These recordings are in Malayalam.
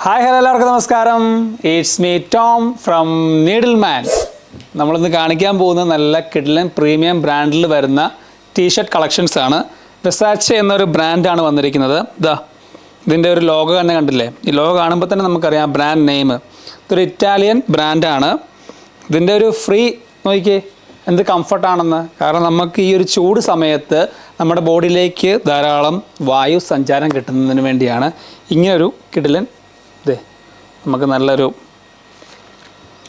ഹായ് ഹലോ എല്ലാവർക്കും നമസ്കാരം. It's me Tom from Needleman. നമ്മളിന്ന് കാണിക്കാൻ പോകുന്ന നല്ല കിഡ്ലൻ പ്രീമിയം ബ്രാൻഡിൽ വരുന്ന ടീഷർട്ട് കളക്ഷൻസ് ആണ്. വെസാച്ചെ എന്നൊരു ബ്രാൻഡാണ് വന്നിരിക്കുന്നത്. ഇതിൻ്റെ ഒരു ലോഗോ തന്നെ കണ്ടില്ലേ? ഈ ലോഗോ കാണുമ്പോൾ തന്നെ നമുക്കറിയാം ബ്രാൻഡ് നെയിം. ഇതൊരു ഇറ്റാലിയൻ ബ്രാൻഡാണ്. ഇതിൻ്റെ ഒരു ഫ്രീ നോക്കിയേ എന്ത് കംഫർട്ടാണെന്ന്. കാരണം നമുക്ക് ഈ ഒരു ചൂട് സമയത്ത് നമ്മുടെ ബോഡിയിലേക്ക് ധാരാളം വായു സഞ്ചാരം കിട്ടുന്നതിന് വേണ്ടിയാണ് ഇങ്ങനൊരു കിഡ്ലൻ നമുക്ക് നല്ലൊരു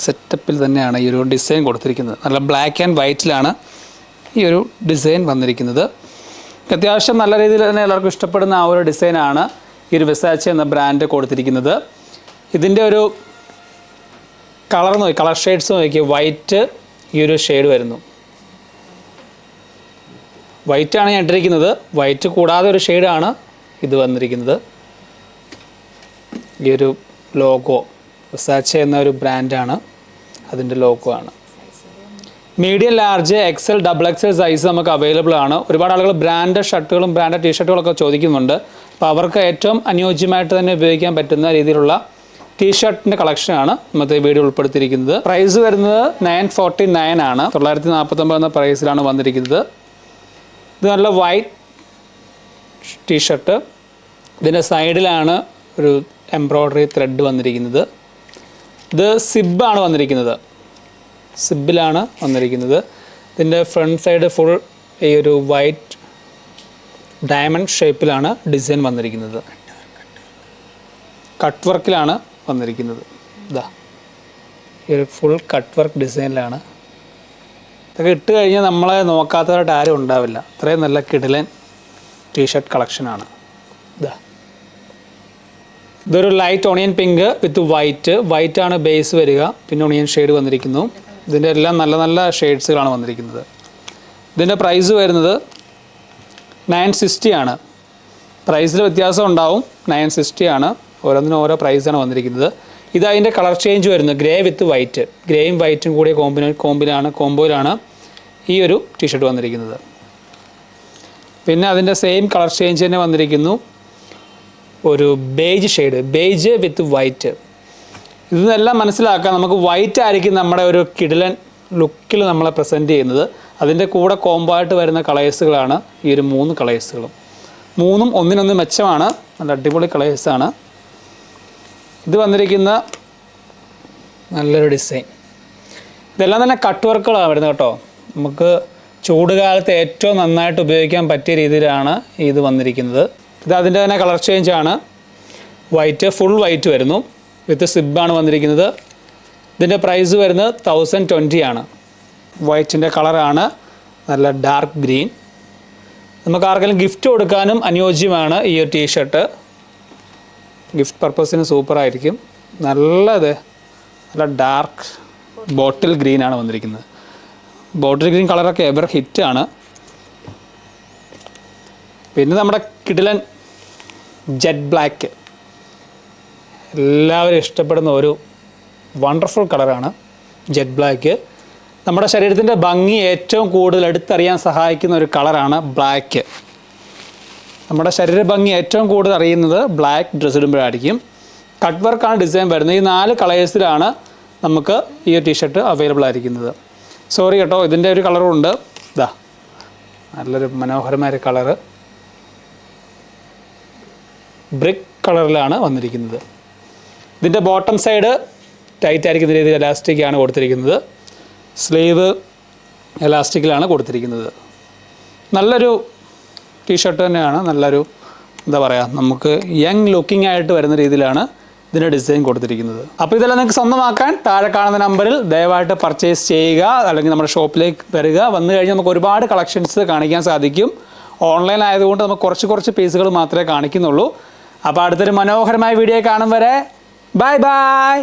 സെറ്റപ്പിൽ തന്നെയാണ് ഈ ഒരു ഡിസൈൻ കൊടുത്തിരിക്കുന്നത്. നല്ല ബ്ലാക്ക് ആൻഡ് വൈറ്റിലാണ് ഈ ഒരു ഡിസൈൻ വന്നിരിക്കുന്നത്. അത്യാവശ്യം നല്ല രീതിയിൽ തന്നെ എല്ലാവർക്കും ഇഷ്ടപ്പെടുന്ന ആ ഒരു ഡിസൈനാണ് ഈ ഒരു വെസാച്ചെ എന്ന ബ്രാൻഡ് കൊടുത്തിരിക്കുന്നത്. ഇതിൻ്റെ ഒരു കളർ ഷെയ്ഡ്സ് നോക്കിയാൽ വൈറ്റ് ഈ ഒരു ഷെയ്ഡ് വരുന്നു. വൈറ്റാണ് ഞാൻ ഇട്ടിരിക്കുന്നത്. വൈറ്റ് കൂടാതെ ഒരു ഷെയ്ഡാണ് ഇത് വന്നിരിക്കുന്നത്. ഈ ഒരു ലോഗോ വെസാച്ചെ എന്ന ഒരു ബ്രാൻഡാണ്, അതിൻ്റെ ലോഗോ ആണ്. Medium, large, XL, double XL size നമുക്ക് അവൈലബിൾ ആണ്. ഒരുപാട് ആളുകൾ ബ്രാൻഡ് ഷർട്ടുകളും ബ്രാൻഡ് ടീഷർട്ടുകളൊക്കെ ചോദിക്കുന്നുണ്ട്. അപ്പോൾ അവർക്ക് ഏറ്റവും അനുയോജ്യമായിട്ട് തന്നെ ഉപയോഗിക്കാൻ പറ്റുന്ന രീതിയിലുള്ള ടീഷർട്ടിൻ്റെ കളക്ഷനാണ് ഇന്നത്തെ വീഡിയോ ഉൾപ്പെടുത്തിയിരിക്കുന്നത്. പ്രൈസ് വരുന്നത് 949 ആണ്. 949 എന്ന പ്രൈസിലാണ് വന്നിരിക്കുന്നത്. ഇത് നല്ല വൈറ്റ് ടീഷർട്ട്. ഇതിൻ്റെ സൈഡിലാണ് ഒരു എംബ്രോയ്ഡറി ത്രെഡ് വന്നിരിക്കുന്നത്. ഇത് സിബാണ് വന്നിരിക്കുന്നത്. സിബിലാണ് വന്നിരിക്കുന്നത്. ഇതിൻ്റെ ഫ്രണ്ട് സൈഡ് ഫുൾ ഈ ഒരു വൈറ്റ് ഡയമണ്ട് ഷേപ്പിലാണ് ഡിസൈൻ വന്നിരിക്കുന്നത്. കട്ട് വർക്കിലാണ് വന്നിരിക്കുന്നത്. ഈ ഒരു ഫുൾ കട്ട് വർക്ക് ഡിസൈനിലാണ്. ഇതൊക്കെ ഇട്ട് കഴിഞ്ഞാൽ നമ്മളെ നോക്കാത്തവരായിട്ട് ആരും ഉണ്ടാവില്ല. അത്രയും നല്ല കിടിലൻ ടീഷർട്ട് കളക്ഷനാണ്. ഇതൊരു ലൈറ്റ് ഓണിയൻ പിങ്ക് വിത്ത് വൈറ്റാണ് ബേസ് വരിക. പിന്നെ ഓണിയൻ ഷെയ്ഡ് വന്നിരിക്കുന്നു. ഇതിൻ്റെ എല്ലാം നല്ല നല്ല ഷെയ്ഡ്സുകളാണ് വന്നിരിക്കുന്നത്. ഇതിൻ്റെ പ്രൈസ് വരുന്നത് 960 ആണ്. പ്രൈസിൽ വ്യത്യാസം ഉണ്ടാവും. 960 ആണ്. ഓരോന്നിനും ഓരോ പ്രൈസാണ് വന്നിരിക്കുന്നത്. ഇത് അതിൻ്റെ കളർ ചേഞ്ച് വരുന്നത് ഗ്രേ വിത്ത് വൈറ്റ്. ഗ്രേയും വൈറ്റും കൂടിയ കോമ്പോയിലാണ് ഈ ഒരു ടീഷർട്ട് വന്നിരിക്കുന്നത്. പിന്നെ അതിൻ്റെ സെയിം കളർ ചേഞ്ച് തന്നെ വന്നിരിക്കുന്നു. ഒരു ബേജ് ഷെയ്ഡ്, ബേജ് വിത്ത് വൈറ്റ്. ഇതെല്ലാം മനസ്സിലാക്കാം. നമുക്ക് വൈറ്റ് ആയിരിക്കും നമ്മുടെ ഒരു കിടിലൻ ലുക്കിൽ നമ്മളെ പ്രസൻറ്റ് ചെയ്യുന്നത്. അതിൻ്റെ കൂടെ കോംബോ ആയിട്ട് വരുന്ന കളേഴ്സുകളാണ് ഈ ഒരു 3 കളേഴ്സുകളും. 3ഉം ഒന്നിനൊന്ന് മെച്ചമാണ്. നല്ല അടിപൊളി കളേഴ്സാണ്. ഇത് വന്നിരിക്കുന്ന നല്ലൊരു ഡിസൈൻ. ഇതെല്ലാം തന്നെ കട്ട് വർക്കുകളാണ് വരുന്നത് കേട്ടോ. നമുക്ക് ചൂടുകാലത്ത് ഏറ്റവും നന്നായിട്ട് ഉപയോഗിക്കാൻ പറ്റിയ രീതിയിലാണ് ഇത് വന്നിരിക്കുന്നത്. ഇത് അതിൻ്റെ തന്നെ കളർ ചേഞ്ചാണ്. വൈറ്റ്, ഫുൾ വൈറ്റ് വരുന്നു. വിത്ത് സിബാണ് വന്നിരിക്കുന്നത്. ഇതിൻ്റെ പ്രൈസ് വരുന്നത് 1020 ആണ്. വൈറ്റിൻ്റെ കളറാണ് നല്ല ഡാർക്ക് ഗ്രീൻ. നമുക്ക് ആർക്കെങ്കിലും ഗിഫ്റ്റ് കൊടുക്കാനും അനുയോജ്യമാണ് ഈ ഒരു ടീഷർട്ട്. ഗിഫ്റ്റ് പർപ്പസിന് സൂപ്പറായിരിക്കും. നല്ല ഡാർക്ക് ബോട്ടിൽ ഗ്രീനാണ് വന്നിരിക്കുന്നത്. ബോട്ടിൽ ഗ്രീൻ കളറൊക്കെ എവർ ഹിറ്റാണ്. പിന്നെ നമ്മുടെ കിടിലൻ ജെറ്റ് ബ്ലാക്ക്, എല്ലാവരും ഇഷ്ടപ്പെടുന്ന ഒരു വണ്ടർഫുൾ കളറാണ് ജെറ്റ് ബ്ലാക്ക്. നമ്മുടെ ശരീരത്തിൻ്റെ ഭംഗി ഏറ്റവും കൂടുതൽ എടുത്തറിയാൻ സഹായിക്കുന്ന ഒരു കളറാണ് ബ്ലാക്ക്. നമ്മുടെ ശരീര ഭംഗി ഏറ്റവും കൂടുതൽ അറിയുന്നത് ബ്ലാക്ക് ഡ്രസ്സ് ഇടുമ്പോഴായിരിക്കും. കട്ട് വർക്കാണ് ഡിസൈൻ വരുന്നത്. ഈ 4 കളേഴ്സിലാണ് നമുക്ക് ഈ ഒരു ടീഷർട്ട് അവൈലബിൾ ആയിരിക്കുന്നത്. സോറി കേട്ടോ, ഇതിൻ്റെ ഒരു കളറുണ്ട്. നല്ലൊരു മനോഹരമായ കളറ് ബ്രിക്ക് കളറിലാണ് വന്നിരിക്കുന്നത്. ഇതിൻ്റെ ബോട്ടം സൈഡ് ടൈറ്റ് ആയിരിക്കുന്ന രീതിയിൽ എലാസ്റ്റിക്കാണ് കൊടുത്തിരിക്കുന്നത്. സ്ലീവ് എലാസ്റ്റിക്കിലാണ് കൊടുത്തിരിക്കുന്നത്. നല്ലൊരു ടീഷർട്ട് തന്നെയാണ്. നല്ലൊരു നമുക്ക് യങ് ലുക്കിംഗ് ആയിട്ട് വരുന്ന രീതിയിലാണ് ഇതിൻ്റെ ഡിസൈൻ കൊടുത്തിരിക്കുന്നത്. അപ്പോൾ ഇതെല്ലാം നിങ്ങൾക്ക് സ്വന്തമാക്കാൻ താഴെ കാണുന്ന നമ്പറിൽ ദയവായിട്ട് പർച്ചേസ് ചെയ്യുക. അല്ലെങ്കിൽ നമ്മുടെ ഷോപ്പിലേക്ക് വരിക. വന്നു കഴിഞ്ഞാൽ നമുക്ക് ഒരുപാട് കളക്ഷൻസ് കാണിക്കാൻ സാധിക്കും. ഓൺലൈൻ ആയതുകൊണ്ട് നമുക്ക് കുറച്ച് പീസുകൾ മാത്രമേ കാണിക്കുന്നുള്ളൂ. അപ്പോൾ അടുത്തൊരു മനോഹരമായ വീഡിയോ കാണും വരെ ബൈ ബൈ.